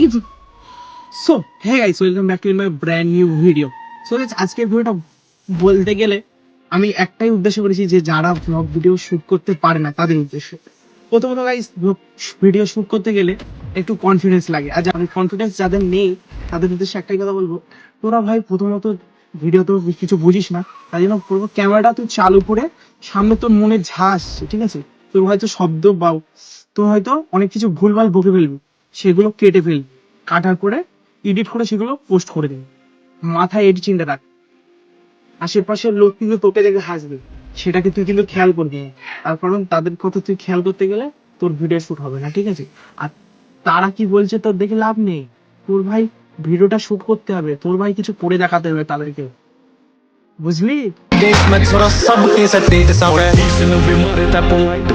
কিছু। So hey guys, welcome back to my brand new video. So guys, আজকের ভিডিওটা বলতে গেলে আমি একটাই উদ্দেশ্য করেছি, যে যারা ব্লগ ভিডিও শুট করতে পারে না তাদের উদ্দেশ্যে। প্রথমত গাইস, ভিডিও শুট করতে গেলে একটু কনফিডেন্স লাগে, আর যাদের কনফিডেন্স যাদের নেই তাদের উদ্দেশ্যে একটাই কথা বলবো, তোরা ভাই প্রথমত ভিডিও তো কিছু বুঝিস না, তাই জন্য পুরো ক্যামেরাটা তুই চালু করে সামনে তোর মনে যা আসছে, ঠিক আছে, তোর হয়তো শব্দ বা তোর হয়তো অনেক কিছু ভুলভাল বকে ফেলবি, সেগুলো কেটে ফেলবি, কাটার পরে এডিট করে সেগুলো পোস্ট করে দিবি। মাথায় এডিটিংটা রাখ, আশেপাশের লোক কিন্তু তোকে দেখে হাসবে, সেটাকে তুই কিন্তু খেয়াল করবি না। তার কারণ তাদের কথা তুই খেয়াল করতে গেলে তোর ভিডিও শুট হবে না, ঠিক আছে। আর তারা কি বলছে তোর দেখে লাভ নেই, তোর ভাই ভিডিওটা শুট করতে হবে, তোর ভাই কিছু করে দেখাতে হবে তাদেরকে, বুঝলি। Deus, mas só sabe quem se deita, são é. Se não vê, mora, tá bom, aí tu